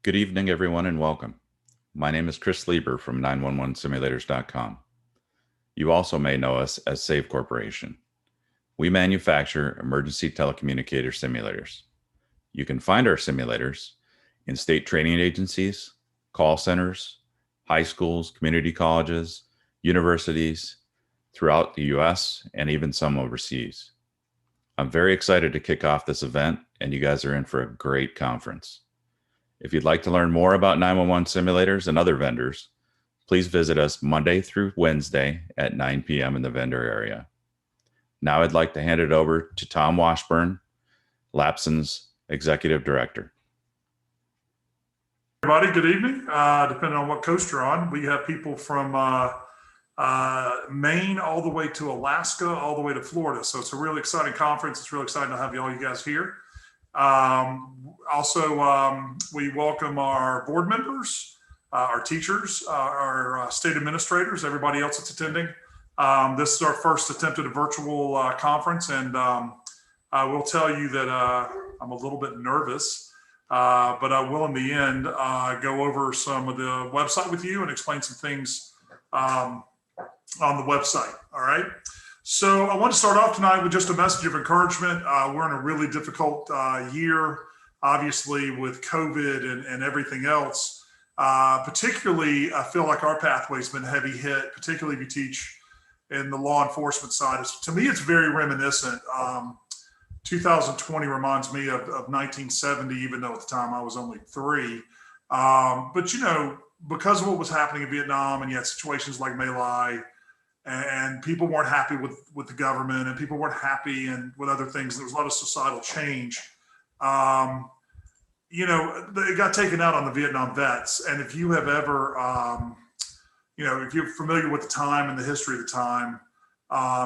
Good evening, everyone, and welcome. My name is Chris Lieber from 911simulators.com. You also may know us as Save Corporation. We manufacture emergency telecommunicator simulators. You can find our simulators in state training agencies, call centers, high schools, community colleges, universities throughout the US, and even some overseas. I'm very excited to kick off this event, and you guys are in for a great conference. If you'd like to learn more about 911 simulators and other vendors, please visit us Monday through Wednesday at 9 p.m. in the vendor area. Now I'd like to hand it over to Tom Washburn, Lapson's Executive Director. Everybody, good evening. Depending on what coast you're on, we have people from Maine all the way to Alaska, all the way to Florida. So it's a really exciting conference. It's really exciting to have all you guys here. We welcome our board members, our teachers, our state administrators, everybody else that's attending. This is our first attempt at a virtual conference, and I will tell you that I'm a little bit nervous, but I will in the end go over some of the website with you and explain some things on the website. All right. So I want to start off tonight with just a message of encouragement. We're in a really difficult year, obviously, with COVID and everything else. Particularly, I feel like our pathway's been heavy hit, particularly if you teach in the law enforcement side. To me, it's very reminiscent. 2020 reminds me of 1970, even though at the time I was only 3. But, you know, because of what was happening in Vietnam, and you had situations like My Lai, and people weren't happy with the government, and people weren't happy and with other things. There was a lot of societal change. You know, it got taken out on the Vietnam vets. And if you have ever, you know, if you're familiar with the time and the history of the time,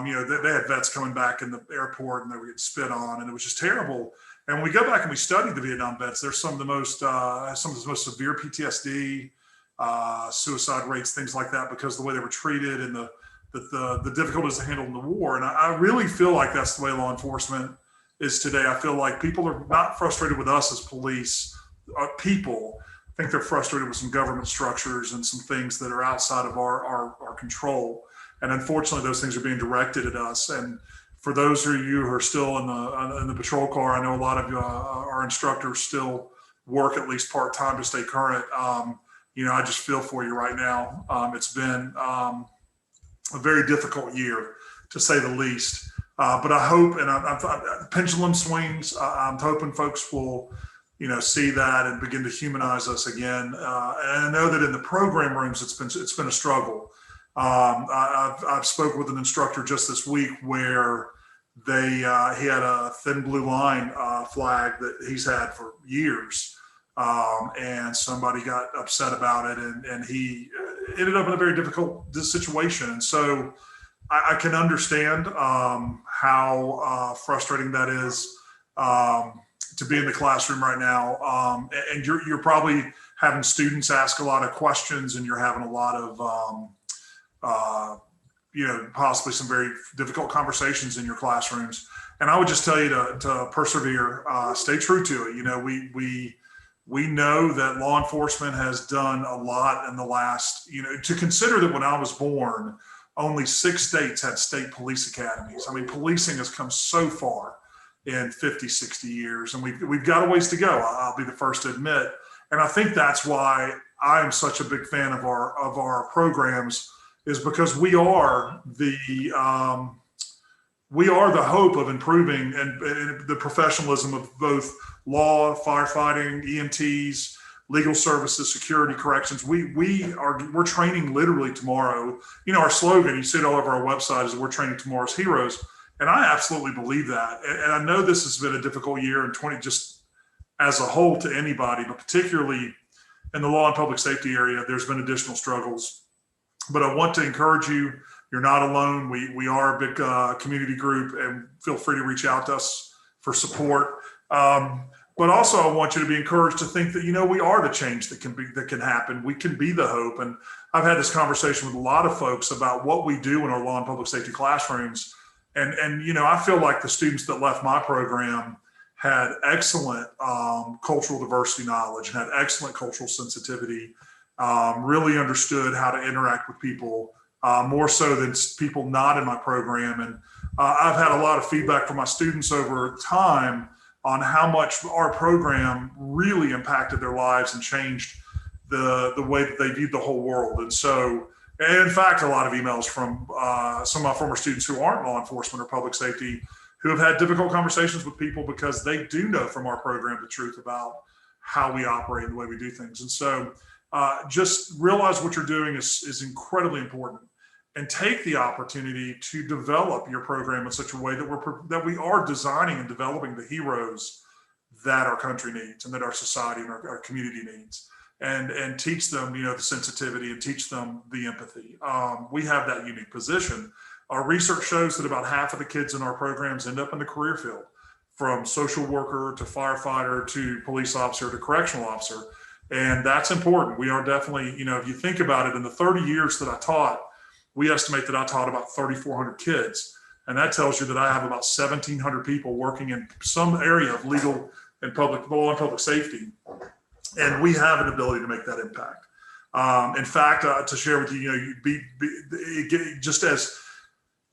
you know, they had vets coming back in the airport and they were getting spit on, and it was just terrible. And when we go back and we study the Vietnam vets, there's some of the most severe PTSD, suicide rates, things like that, because of the way they were treated and the difficulties they handled in the war. And I really feel like that's the way law enforcement is today. I feel like people are not frustrated with us as police people. I think they're frustrated with some government structures and some things that are outside of our control. And unfortunately, those things are being directed at us. And for those of you who are still in the patrol car, I know a lot of our instructors still work at least part-time to stay current. You know, I just feel for you right now. It's been a very difficult year, to say the least. But I hope, and pendulum swings. I'm hoping folks will, you know, see that and begin to humanize us again. And I know that in the program rooms, it's been a struggle. I've spoken with an instructor just this week where he had a thin blue line flag that he's had for years. And somebody got upset about it, and he ended up in a very difficult situation. And so I can understand how frustrating that is to be in the classroom right now. And you're probably having students ask a lot of questions, and you're having a lot of you know, possibly some very difficult conversations in your classrooms. And I would just tell you to persevere, stay true to it. You know, we know that law enforcement has done a lot in the last, you know, to consider that when I was born, only 6 states had state police academies. I mean, policing has come so far in 50, 60 years, and we've got a ways to go. I'll be the first to admit. And I think that's why I am such a big fan of our programs, is because we are the hope of improving and the professionalism of both law, firefighting, EMTs, legal services, security, corrections. We're training literally tomorrow. You know, our slogan, you see it all over our website, is we're training tomorrow's heroes. And I absolutely believe that. And I know this has been a difficult year in 20, just as a whole to anybody, but particularly in the law and public safety area, there's been additional struggles. But I want to encourage you, you're not alone. We are a big community group, and feel free to reach out to us for support. But also I want you to be encouraged to think that, you know, we are the change that can happen. We can be the hope. And I've had this conversation with a lot of folks about what we do in our law and public safety classrooms. And you know, I feel like the students that left my program had excellent cultural diversity knowledge and had excellent cultural sensitivity, really understood how to interact with people, more so than people not in my program. And I've had a lot of feedback from my students over time on how much our program really impacted their lives and changed the way that they viewed the whole world. And so, and in fact, a lot of emails from some of my former students who aren't law enforcement or public safety who have had difficult conversations with people because they do know from our program the truth about how we operate and the way we do things. And so just realize what you're doing is incredibly important, and take the opportunity to develop your program in such a way that we are designing and developing the heroes that our country needs and that our society and our community needs, and teach them, the sensitivity, and teach them the empathy. We have that unique position. Our research shows that about half of the kids in our programs end up in the career field, from social worker to firefighter to police officer to correctional officer. And that's important. We are definitely, if you think about it, in the 30 years that I taught, we estimate that I taught about 3,400 kids. And that tells you that I have about 1,700 people working in some area of legal and public law and public safety. And we have an ability to make that impact. In fact, to share with you, just as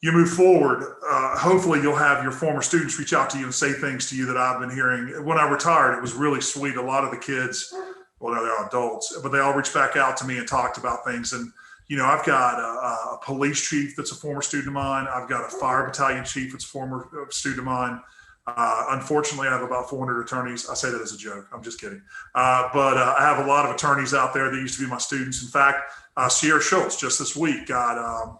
you move forward, hopefully you'll have your former students reach out to you and say things to you that I've been hearing. When I retired, it was really sweet. A lot of the kids, well, no, they're adults, but they all reached back out to me and talked about things. And, I've got a police chief that's a former student of mine. I've got a fire battalion chief that's a former student of mine. Unfortunately, I have about 400 attorneys. I say that as a joke. I'm just kidding. But I have a lot of attorneys out there that used to be my students. In fact, Sierra Schultz just this week got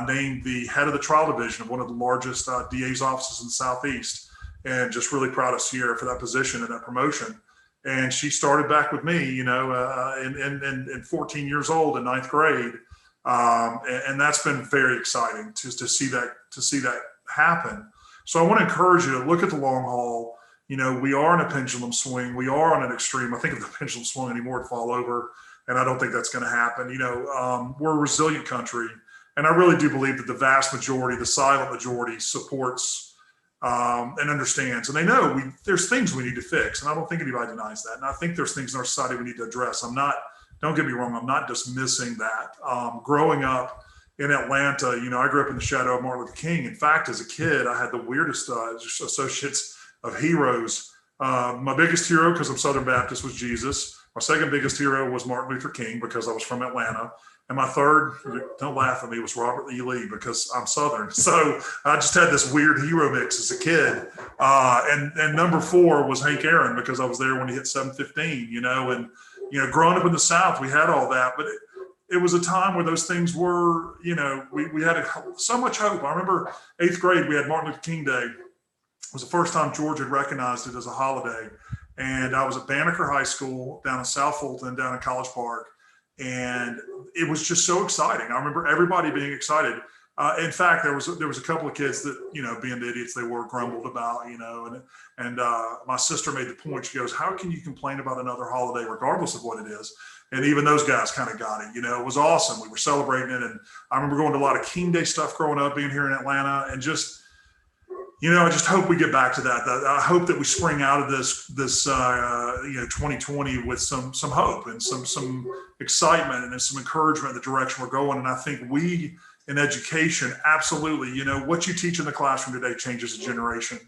named the head of the trial division of one of the largest DA's offices in the Southeast, and just really proud of Sierra for that position and that promotion. And she started back with me, in 14 years old in ninth grade. And that's been very exciting to see that happen. So I want to encourage you to look at the long haul. We are in a pendulum swing. We are on an extreme. I think if the pendulum swung anymore, it'd fall over. And I don't think that's going to happen. We're a resilient country. And I really do believe that the vast majority, the silent majority, supports and understands. And they know there's things we need to fix. And I don't think anybody denies that. And I think there's things in our society we need to address. Don't get me wrong, I'm not dismissing that. Growing up in Atlanta, I grew up in the shadow of Martin Luther King. In fact, as a kid, I had the weirdest associates of heroes. My biggest hero, because I'm Southern Baptist, was Jesus. My second biggest hero was Martin Luther King, because I was from Atlanta. And my third, don't laugh at me, was Robert E. Lee, because I'm Southern. So I just had this weird hero mix as a kid. And number 4 was Hank Aaron, because I was there when he hit 715, and, growing up in the South, we had all that. But it was a time where those things were, we had so much hope. I remember 8th grade, we had Martin Luther King Day. It was the first time Georgia had recognized it as a holiday. And I was at Banneker High School down in South Fulton, down in College Park. And it was just so exciting. I remember everybody being excited. In fact, there was a couple of kids that, being the idiots they were, grumbled about, and my sister made the point. She goes, "How can you complain about another holiday regardless of what it is?" And even those guys kind of got it. It was awesome. We were celebrating it. And I remember going to a lot of King Day stuff growing up, being here in Atlanta, and just, I just hope we get back to that. I hope that we spring out of this 2020 with some hope and some excitement and some encouragement in the direction we're going. And I think we in education, absolutely, what you teach in the classroom today changes a generation.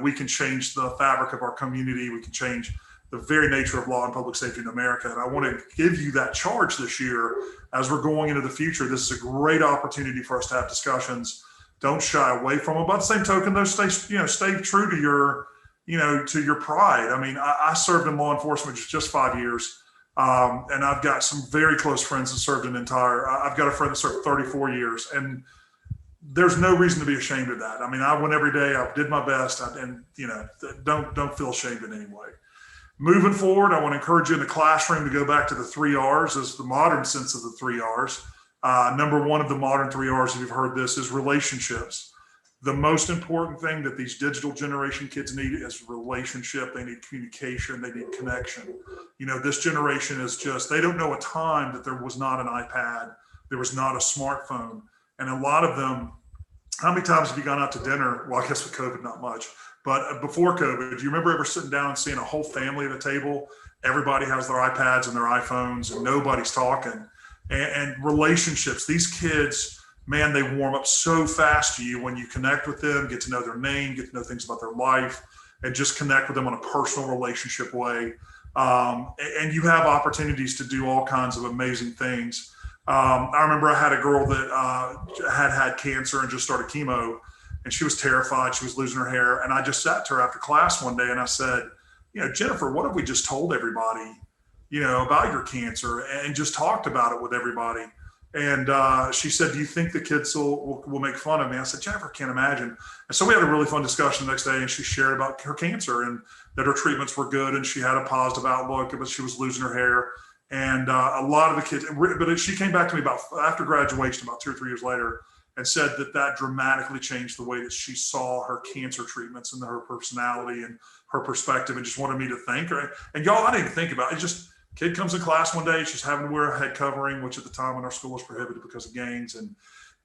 We can change the fabric of our community. We can change the very nature of law and public safety in America. And I want to give you that charge this year as we're going into the future. This is a great opportunity for us to have discussions. Don't shy away from them. By the same token, though, stay true to your pride. I mean, I served in law enforcement just 5 years, and I've got some very close friends that served I've got a friend that served 34 years, and there's no reason to be ashamed of that. I mean, I went every day. I did my best, don't feel ashamed in any way. Moving forward, I want to encourage you in the classroom to go back to the 3 R's as the modern sense of the 3 R's. Number 1 of the modern 3 R's, if you've heard this, is relationships. The most important thing that these digital generation kids need is relationship. They need communication. They need connection. This generation is they don't know a time that there was not an iPad, there was not a smartphone. And a lot of them how many times have you gone out to dinner? Well, I guess with COVID, not much, but before COVID, do you remember ever sitting down and seeing a whole family at a table? Everybody has their iPads and their iPhones and nobody's talking. And relationships, these kids, man, they warm up so fast to you when you connect with them, get to know their name, get to know things about their life, and just connect with them on a personal relationship way. And you have opportunities to do all kinds of amazing things. I remember I had a girl that had cancer and just started chemo, and she was terrified. She was losing her hair. And I just sat to her after class one day and I said, Jennifer, what if we just told everybody, about your cancer and just talked about it with everybody? And she said, do you think the kids will make fun of me? I said, Jennifer, can't imagine. And so we had a really fun discussion the next day, and she shared about her cancer and that her treatments were good and she had a positive outlook, but she was losing her hair. And a lot of the kids, but she came back to me after graduation, about 2 or 3 years later, and said that dramatically changed the way that she saw her cancer treatments and her personality and her perspective, and just wanted me to thank her. And y'all, I didn't even think about it. Just kid comes in class one day, she's having to wear a head covering, which at the time in our school was prohibited because of gangs, and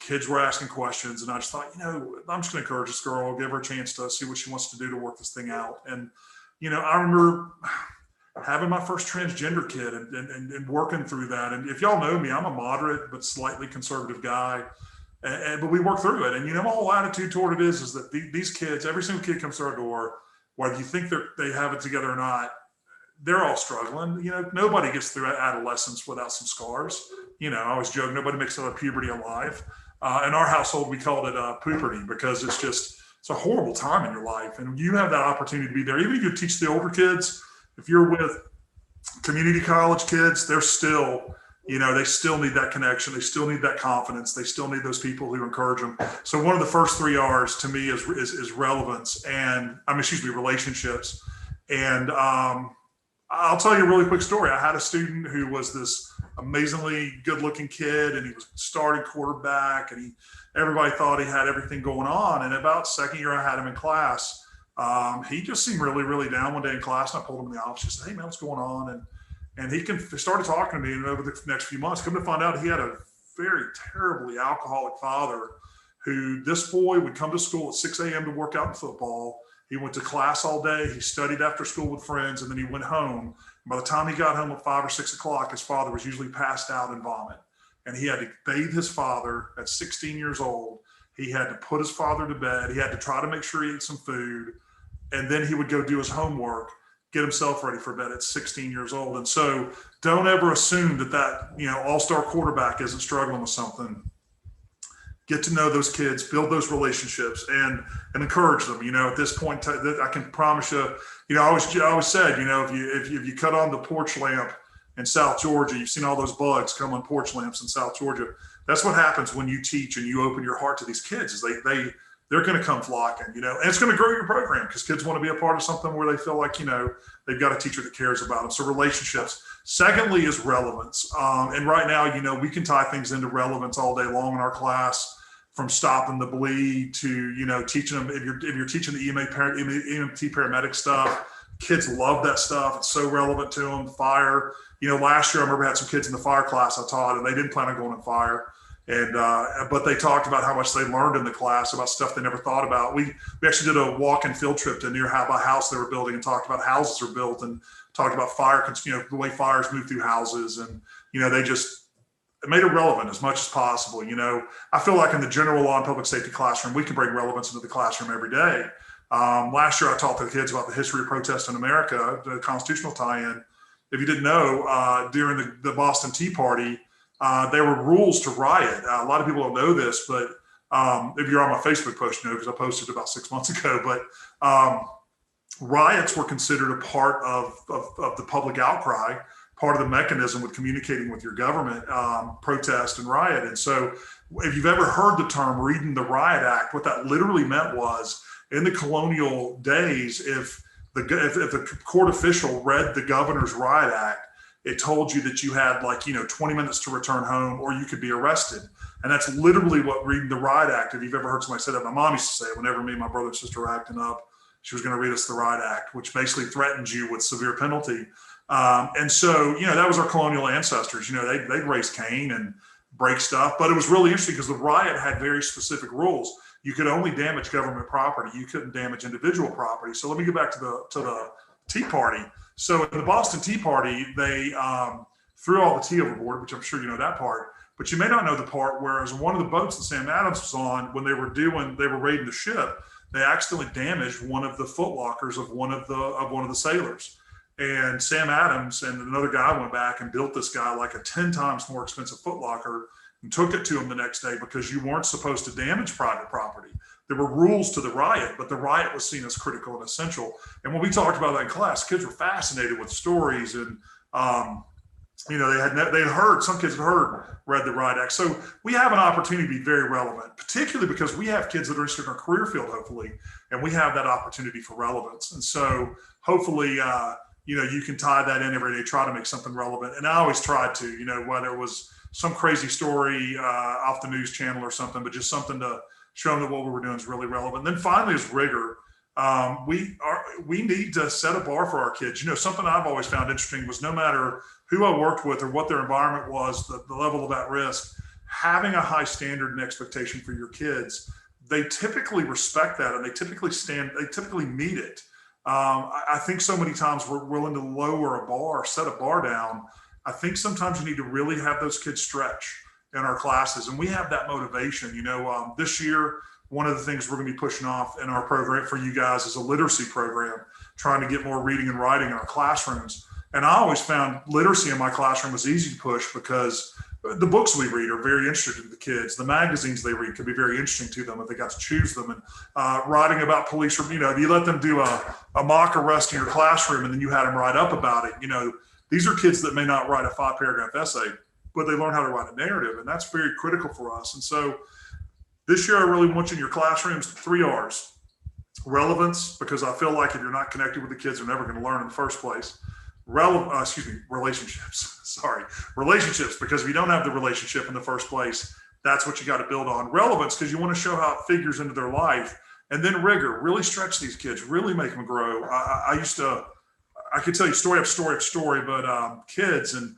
kids were asking questions. And I just thought, I'm just going to encourage this girl, give her a chance to see what she wants to do to work this thing out. And, I remember having my first transgender kid and working through that. And if y'all know me, I'm a moderate but slightly conservative guy. But we work through it. And, my whole attitude toward it is that these kids, every single kid comes to our door, whether you think they have it together or not, they're all struggling. Nobody gets through adolescence without some scars. I always joke, nobody makes it out of puberty alive. In our household, we called it pooperty, because it's a horrible time in your life. And you have that opportunity to be there. Even if you teach the older kids, if you're with community college kids, they're still, they still need that connection. They still need that confidence. They still need those people who encourage them. So one of the first 3 R's to me is relevance and relationships. And I'll tell you a really quick story. I had a student who was this amazingly good looking kid, and he was starting quarterback, and everybody thought he had everything going on. And about second year I had him in class, he just seemed really, really down one day in class. And I pulled him in the office and said, hey man, what's going on? And he started talking to me, and over the next few months, come to find out he had a very terribly alcoholic father who, this boy would come to school at 6 a.m. to work out in football. He went to class all day. He studied after school with friends, and then he went home. By the time he got home at 5 or 6 o'clock, his father was usually passed out and vomit. And he had to bathe his father at 16 years old. He had to put his father to bed. He had to try to make sure he ate some food. And then he would go do his homework, get himself ready for bed at 16 years old. And so don't ever assume that all-star quarterback isn't struggling with something. Get to know those kids, build those relationships, and encourage them. At this point, I can promise you. I always said, if you cut on the porch lamp in South Georgia, you've seen all those bugs come on porch lamps in South Georgia. That's what happens when you teach and you open your heart to these kids. Is they're going to come flocking, and it's going to grow your program, because kids want to be a part of something where they feel like, they've got a teacher that cares about them. So relationships. Secondly is relevance. And right now, we can tie things into relevance all day long in our class, from stopping the bleed to, teaching them, if you're teaching the EMT paramedic stuff, kids love that stuff. It's so relevant to them. Fire, last year I remember I had some kids in the fire class I taught, and they didn't plan on going in fire. And, but they talked about how much they learned in the class about stuff they never thought about. We actually did a walk-in field trip to near a house they were building, and talked about houses are built, and talked about fire, the way fires move through houses. And, it made it relevant as much as possible. I feel like in the general law and public safety classroom, we can bring relevance into the classroom every day. Last year, I taught the kids about the history of protest in America, the constitutional tie-in. If you didn't know, during the Boston Tea Party, there were rules to riot. A lot of people don't know this, but if you're on my Facebook post, because I posted about 6 months ago, but riots were considered a part of the public outcry, part of the mechanism with communicating with your government, protest and riot. And so if you've ever heard the term reading the Riot Act, what that literally meant was, in the colonial days, if the court official read the governor's Riot Act, it told you that you had 20 minutes to return home, or you could be arrested. And that's literally what reading the Riot Act, if you've ever heard somebody say that. My mom used to say it whenever me and my brother and sister were acting up. She was going to read us the Riot Act, which basically threatened you with severe penalty. And so, that was our colonial ancestors. They'd raise Cain and break stuff. But it was really interesting because the riot had very specific rules. you could only damage government property. You couldn't damage individual property. So let me get back to the Tea Party. So in the Boston Tea Party, they threw all the tea overboard, which I'm sure you know that part. But you may not know the part whereas one of the boats that Sam Adams was on, when they were raiding the ship, they accidentally damaged one of the footlockers of one of the sailors. And Sam Adams and another guy went back and built this guy like a 10 times more expensive footlocker and took it to him the next day because you weren't supposed to damage private property. There were rules to the riot, but the riot was seen as critical and essential. And when we talked about that in class, kids were fascinated with stories and, some kids had read the Riot Act. So we have an opportunity to be very relevant, particularly because we have kids that are interested in our career field, hopefully, and we have that opportunity for relevance. And so hopefully, you can tie that in every day, try to make something relevant. And I always tried to, whether it was some crazy story off the news channel or something, but just something to show them that what we were doing is really relevant. And then finally is rigor. We need to set a bar for our kids. Something I've always found interesting was no matter who I worked with or what their environment was, the level of at risk, having a high standard and expectation for your kids, they typically respect that and they typically meet it. I think so many times we're willing to lower a bar, set a bar down. I think sometimes you need to really have those kids stretch in our classes. And we have that motivation. This year, one of the things we're going to be pushing off in our program for you guys is a literacy program, trying to get more reading and writing in our classrooms. And I always found literacy in my classroom was easy to push because the books we read are very interesting to the kids. The magazines they read can be very interesting to them if they got to choose them. And writing about police, if you let them do a mock arrest in your classroom and then you had them write up about it, these are kids that may not write a 5-paragraph essay, but they learn how to write a narrative. And that's very critical for us. And so this year, I really want you in your classrooms, 3 R's. Relevance, because I feel like if you're not connected with the kids, they're never going to learn in the first place. Relationships. Relationships, because if you don't have the relationship in the first place, that's what you got to build on. Relevance, because you want to show how it figures into their life. And then rigor, really stretch these kids, really make them grow. I could tell you story after story, but kids, and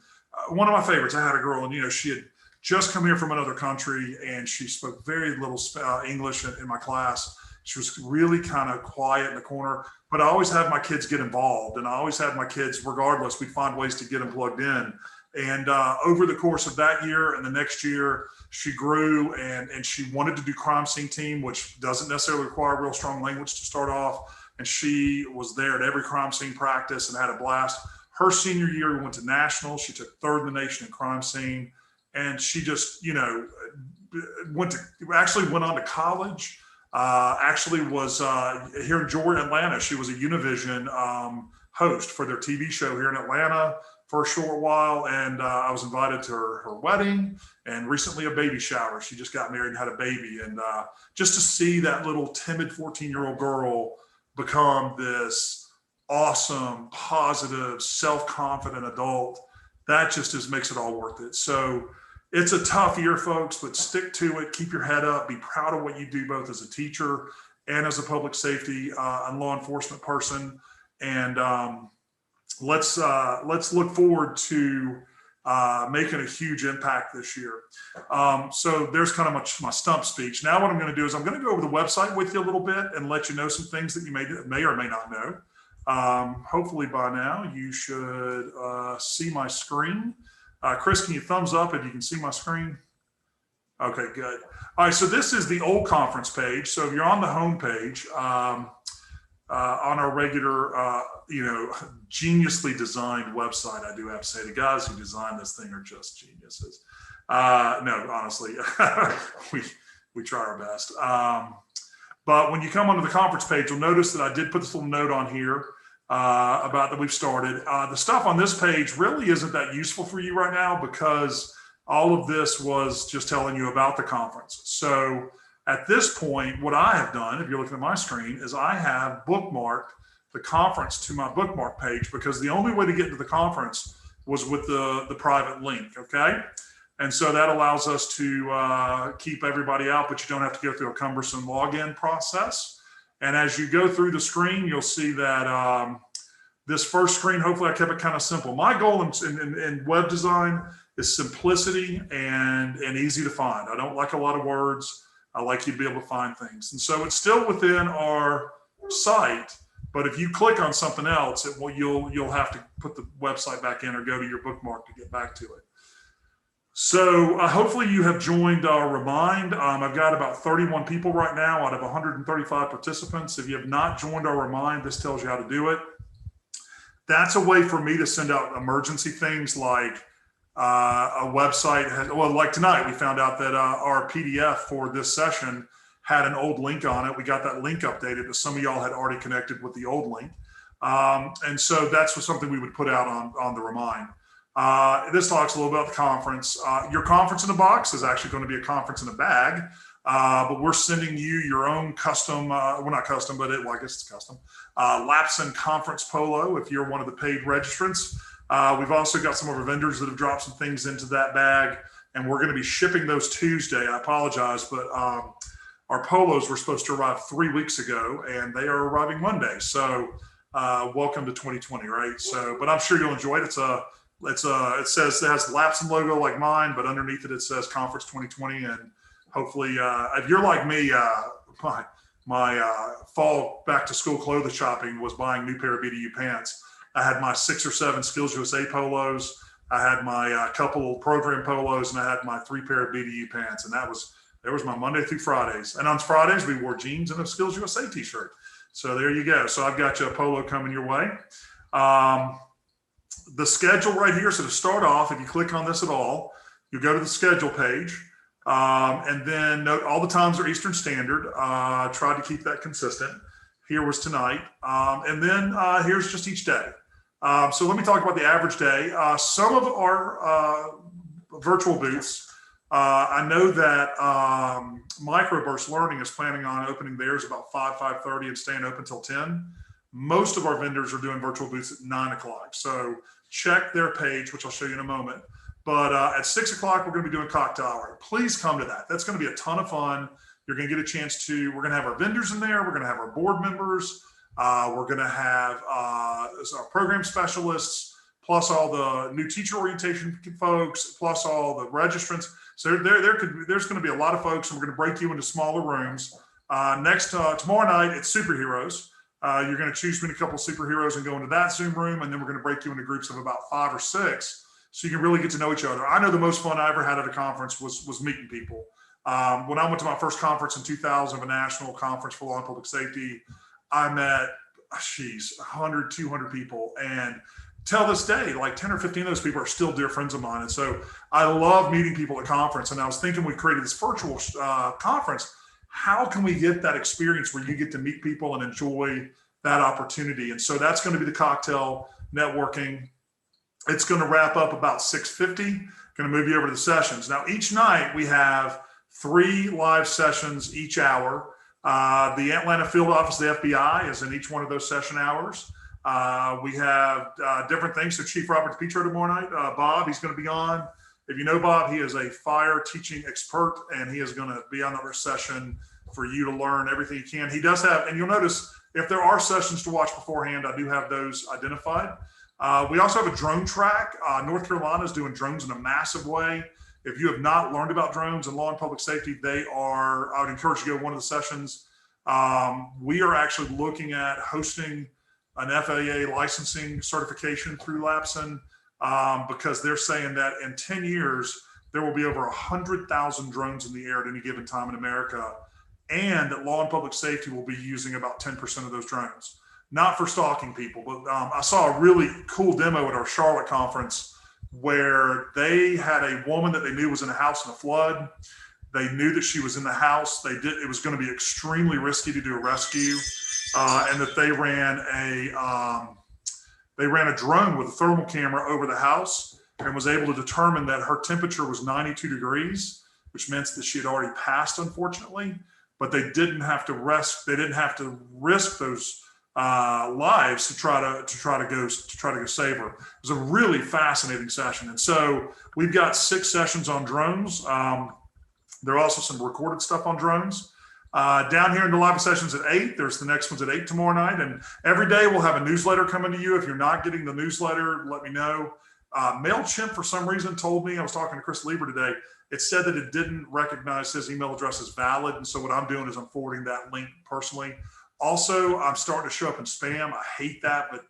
one of my favorites, I had a girl and, she had just come here from another country and she spoke very little English in my class. She was really kind of quiet in the corner, but I always had my kids get involved and I always had my kids, regardless, we'd find ways to get them plugged in. And over the course of that year and the next year, she grew and she wanted to do crime scene team, which doesn't necessarily require real strong language to start off. And she was there at every crime scene practice and had a blast. Her senior year, we went to nationals. She took 3rd in the nation in crime scene. And she just, went on to college. Actually was here in Georgia, Atlanta. She was a Univision host for their TV show here in Atlanta for a short while. And I was invited to her wedding and recently a baby shower. She just got married and had a baby. And just to see that little timid 14-year-old girl become this awesome, positive, self-confident adult, that just makes it all worth it. So it's a tough year, folks, but stick to it. Keep your head up. Be proud of what you do, both as a teacher and as a public safety and law enforcement person. And let's look forward to making a huge impact this year. So there's kind of my stump speech. Now what I'm going to do is I'm going to go over the website with you a little bit and let you know some things that you may or may not know. Hopefully by now you should see my screen. Chris, can you thumbs up if you can see my screen? Okay, good. All right, so this is the old conference page. So if you're on the home page, on our regular, geniusly designed website, I do have to say, the guys who designed this thing are just geniuses. No, honestly, we try our best. But when you come onto the conference page, you'll notice that I did put this little note on here about that we've started. The stuff on this page really isn't that useful for you right now because all of this was just telling you about the conference. So at this point, what I have done, if you're looking at my screen, is I have bookmarked the conference to my bookmark page because the only way to get to the conference was with the private link, okay? And so that allows us to keep everybody out, but you don't have to go through a cumbersome login process. And as you go through the screen, you'll see that this first screen, hopefully I kept it kind of simple. My goal in web design is simplicity and easy to find. I don't like a lot of words. I like you to be able to find things. And so it's still within our site, but if you click on something else, you'll have to put the website back in or go to your bookmark to get back to it. So hopefully you have joined our Remind. I've got about 31 people right now out of 135 participants. If you have not joined our Remind, this tells you how to do it. That's a way for me to send out emergency things like a website. Like tonight, we found out that our PDF for this session had an old link on it. We got that link updated, but some of y'all had already connected with the old link. And so that's something we would put out on the Remind. This talks a little about the conference. Your conference in a box is actually going to be a conference in a bag, but we're sending you your own custom, well, not custom, but I guess it's custom, Lapson conference polo if you're one of the paid registrants. We've also got some of our vendors that have dropped some things into that bag, and we're going to be shipping those Tuesday. I apologize, but our polos were supposed to arrive 3 weeks ago, and they are arriving Monday. So welcome to 2020, right? So, but I'm sure you'll enjoy it. It says it has the Lapson logo like mine, but underneath it says Conference 2020. And hopefully, if you're like me, my fall back to school clothing shopping was buying a new pair of BDU pants. I had my 6 or 7 Skills USA polos. I had my couple program polos, and I had my 3 pair of BDU pants. And there was my Monday through Fridays. And on Fridays, we wore jeans and a Skills USA t-shirt. So there you go. So I've got you a polo coming your way. The schedule right here. So to start off, if you click on this at all, you go to the schedule page, and then note all the times are Eastern Standard. Tried to keep that consistent. Here was tonight. And then here's just each day. So let me talk about the average day. Some of our virtual booths, I know that Microburst Learning is planning on opening theirs about 5:30 and staying open until 10. Most of our vendors are doing virtual booths at 9 o'clock. So check their page, which I'll show you in a moment. But at 6 o'clock, we're going to be doing cocktail hour. Please come to that. That's going to be a ton of fun. You're going to get a chance we're going to have our vendors in there. We're going to have our board members. We're going to have our program specialists, plus all the new teacher orientation folks, plus all the registrants. So there's going to be a lot of folks, and we're going to break you into smaller rooms. Tomorrow night, it's superheroes. You're going to choose between a couple of superheroes and go into that Zoom room, and then we're going to break you into groups of about 5 or 6, so you can really get to know each other. I know the most fun I ever had at a conference was meeting people. When I went to my first conference in 2000, a national conference for law and public safety, I met, 100, 200 people, and till this day, like 10 or 15 of those people are still dear friends of mine. And so I love meeting people at conference. And I was thinking, we created this virtual conference. How can we get that experience where you get to meet people and enjoy that opportunity? And so that's going to be the cocktail networking. It's going to wrap up about 6:50. Going to move you over to the sessions. Now, each night we have 3 live sessions each hour. The Atlanta field office of the FBI is in each one of those session hours. We have different things. So Chief Robert DePietro tomorrow night, Bob, he's going to be on. If you know Bob, he is a fire teaching expert, and he is going to be on another session for you to learn everything you can. He does have, and you'll notice if there are sessions to watch beforehand, I do have those identified. We also have a drone track. North Carolina is doing drones in a massive way. If you have not learned about drones and law and public safety, I would encourage you to go to one of the sessions. We are actually looking at hosting an FAA licensing certification through Lapson, because they're saying that in 10 years, there will be over 100,000 drones in the air at any given time in America, and that law and public safety will be using about 10% of those drones. Not for stalking people, but I saw a really cool demo at our Charlotte conference where they had a woman that they knew was in a house in a flood. They knew that she was in the house. It was going to be extremely risky to do a rescue, and that they ran a drone with a thermal camera over the house and was able to determine that her temperature was 92 degrees, which meant that she had already passed, unfortunately. But they didn't have to risk those lives to try to go save her. It was a really fascinating session. And so we've got 6 sessions on drones. There are also some recorded stuff on drones. Down here in the live sessions at 8, there's the next one's at 8 tomorrow night. And every day we'll have a newsletter coming to you. If you're not getting the newsletter, let me know. MailChimp, for some reason, told me, I was talking to Chris Lieber today, it said that it didn't recognize his email address as valid. And so what I'm doing is I'm forwarding that link personally. Also, I'm starting to show up in spam. I hate that, but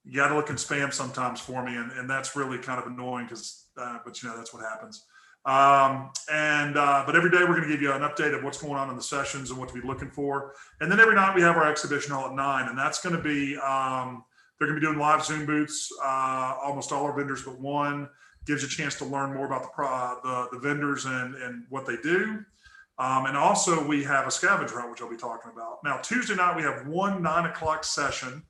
you got to look in spam sometimes for me. And that's really kind of annoying because, but you know, that's what happens. But every day we're going to give you an update of what's going on in the sessions and what to be looking for. And then every night we have our exhibition hall at 9, and that's going to be, they're going to be doing live Zoom booths. Almost all our vendors but one. Gives you a chance to learn more about the vendors and what they do. And also we have a scavenger hunt, which I'll be talking about. Now, Tuesday night, we have one 9 o'clock session.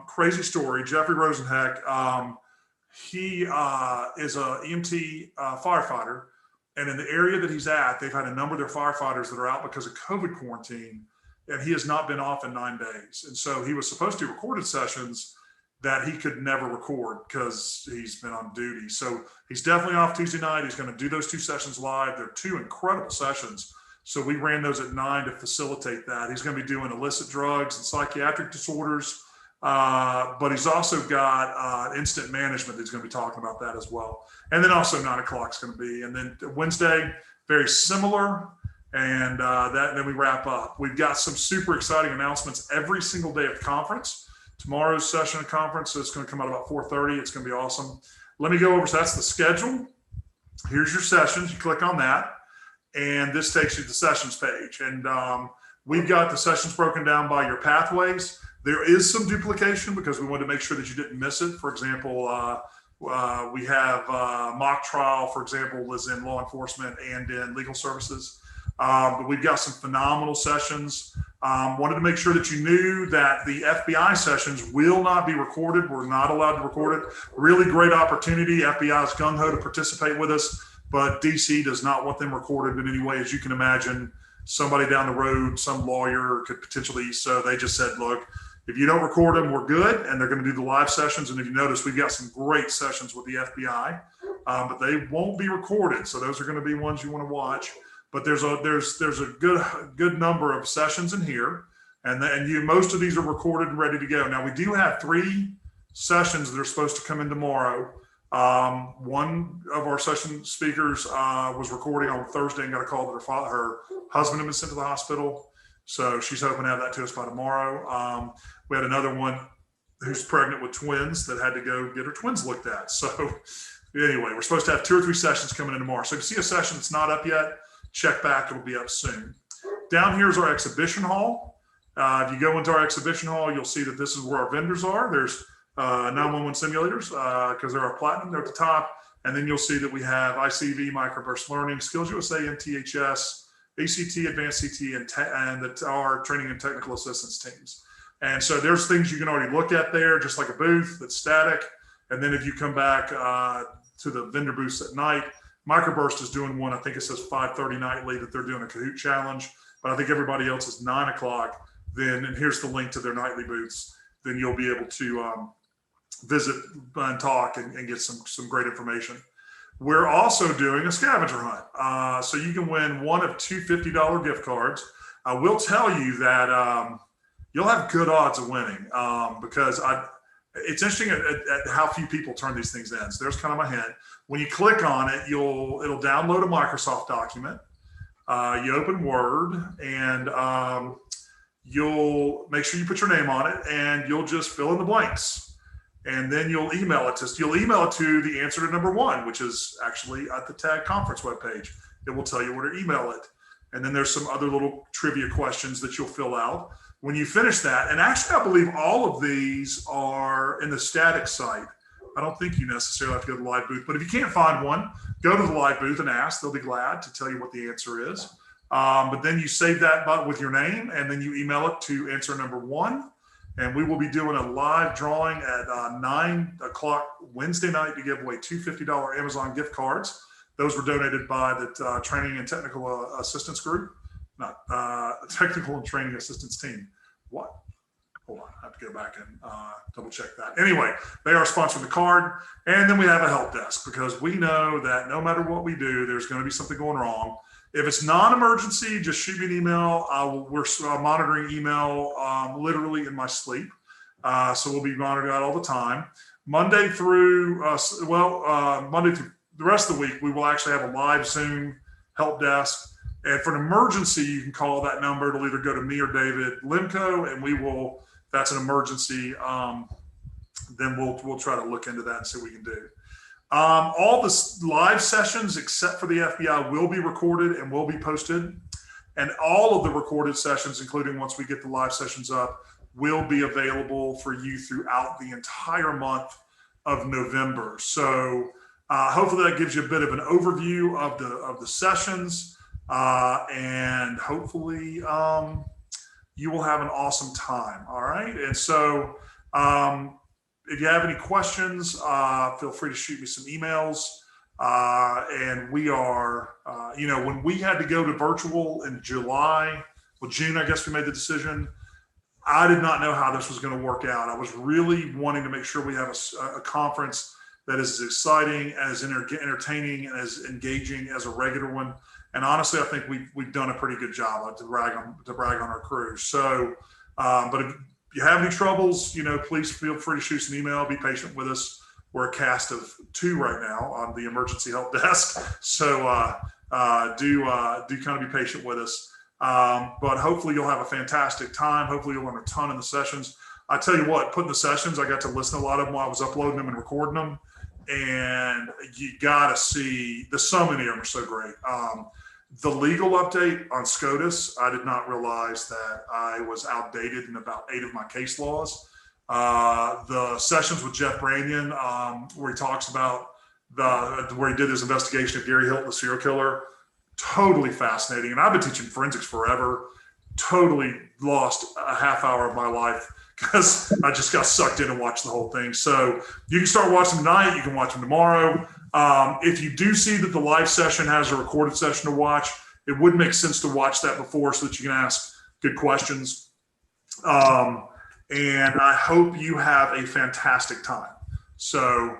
Crazy story. Jeffrey Rosenheck, he is a EMT firefighter. And in the area that he's at, they've had a number of their firefighters that are out because of COVID quarantine. And he has not been off in 9 days. And so he was supposed to do recorded sessions that he could never record because he's been on duty. So he's definitely off Tuesday night. He's going to do those 2 sessions live. They're 2 incredible sessions. So we ran those at 9 to facilitate that. He's going to be doing illicit drugs and psychiatric disorders. But he's also got instant management. He's going to be talking about that as well. And then also 9 o'clock is going to be. And then Wednesday, very similar. And then we wrap up. We've got some super exciting announcements every single day of the conference. Tomorrow's session of conference is going to come out about 4:30. It's going to be awesome. Let me go over. So that's the schedule. Here's your sessions. You click on that, and this takes you to the sessions page. And we've got the sessions broken down by your pathways. There is some duplication because we wanted to make sure that you didn't miss it. For example, we have mock trial, for example, is in law enforcement and in legal services. But we've got some phenomenal sessions. Wanted to make sure that you knew that the FBI sessions will not be recorded. We're not allowed to record it. Really great opportunity. FBI is gung-ho to participate with us, but DC does not want them recorded in any way. As you can imagine, somebody down the road, some lawyer could potentially, so they just said, look, if you don't record them, we're good. And they're going to do the live sessions. And if you notice, we've got some great sessions with the FBI, but they won't be recorded. So those are going to be ones you want to watch. But there's a good number of sessions in here, and most of these are recorded and ready to go. Now we do have 3 sessions that are supposed to come in tomorrow. One of our session speakers was recording on Thursday and got a call that her husband had been sent to the hospital, so she's hoping to have that to us by tomorrow. We had another one who's pregnant with twins that had to go get her twins looked at. So anyway, we're supposed to have 2 or 3 sessions coming in tomorrow. So if you see a session that's not up yet, check back, it'll be up soon. Down here is our exhibition hall. If you go into our exhibition hall, you'll see that this is where our vendors are. There's 911 simulators because they're our platinum, they're at the top. And then you'll see that we have ICV, Microburst Learning, Skills USA, MTHS, ACT, Advanced CT, and our training and technical assistance teams. And so there's things you can already look at there, just like a booth that's static. And then if you come back to the vendor booths at night, Microburst is doing one, I think it says 5:30 nightly that they're doing a Kahoot challenge, but I think everybody else is 9 o'clock. Then, and here's the link to their nightly booths. Then you'll be able to visit and talk and get some great information. We're also doing a scavenger hunt. So you can win one of 2 $50 gift cards. I will tell you that you'll have good odds of winning because it's interesting at how few people turn these things in. So there's kind of my hint. When you click on it, it'll download a Microsoft document. You open Word, and you'll make sure you put your name on it, and you'll just fill in the blanks. And then you'll email it to the answer to number 1, which is actually at the TAG conference webpage. It will tell you where to email it. And then there's some other little trivia questions that you'll fill out. When you finish that, and actually I believe all of these are in the static site. I don't think you necessarily have to go to the live booth, but if you can't find one, go to the live booth and ask. They'll be glad to tell you what the answer is. But then you save that with your name, and then you email it to answer number 1. And we will be doing a live drawing at 9 o'clock Wednesday night to give away 2 $50 Amazon gift cards. Those were donated by the Training and Technical Assistance Group, not Technical and Training Assistance Team. What? Hold on, I have to go back and double check that. Anyway, they are sponsoring the card. And then we have a help desk because we know that no matter what we do, there's going to be something going wrong. If it's non-emergency, just shoot me an email. We're monitoring email literally in my sleep. So we'll be monitoring that all the time. Monday through, Monday through the rest of the week, we will actually have a live Zoom help desk. And for an emergency, you can call that number. It'll either go to me or David Limco, and we will, if that's an emergency, then we'll try to look into that and see what we can do. All the live sessions, except for the FBI, will be recorded and will be posted. And all of the recorded sessions, including once we get the live sessions up, will be available for you throughout the entire month of November. So hopefully that gives you a bit of an overview of the sessions, and hopefully you will have an awesome time. All right. And so if you have any questions, feel free to shoot me some emails. And we are, when we had to go to virtual in June, I guess we made the decision. I did not know how this was going to work out. I was really wanting to make sure we have a conference that is as exciting, as entertaining, and as engaging as a regular one. And honestly, I think we've done a pretty good job to brag on our crew. So, but if you have any troubles, please feel free to shoot us an email. Be patient with us. We're a cast of 2 right now on the emergency help desk. So do kind of be patient with us. But hopefully you'll have a fantastic time. Hopefully you'll learn a ton in the sessions. I tell you what, putting the sessions, I got to listen to a lot of them while I was uploading them and recording them. And you got to see, so many of them are so great. The legal update on SCOTUS, I did not realize that I was outdated in about 8 of my case laws. The sessions with Jeff Brannion, where he talks about where he did his investigation of Gary Hilton, the serial killer, totally fascinating. And I've been teaching forensics forever. Totally lost a half hour of my life because I just got sucked in and watched the whole thing. So you can start watching tonight. You can watch them tomorrow. If you do see that the live session has a recorded session to watch, it would make sense to watch that before so that you can ask good questions. And I hope you have a fantastic time. So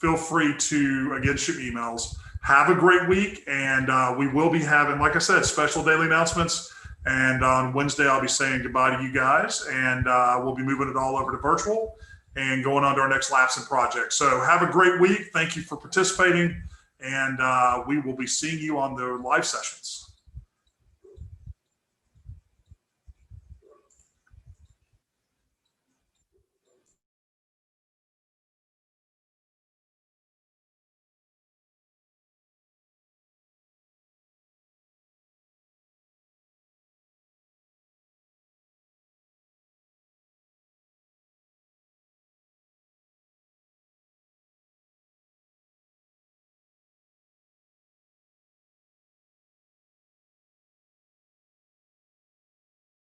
feel free to, again, shoot me emails. Have a great week. And we will be having, like I said, special daily announcements. And on Wednesday, I'll be saying goodbye to you guys. And we'll be moving it all over to virtual and going on to our next Laughs and project. So have a great week. Thank you for participating. And we will be seeing you on the live sessions.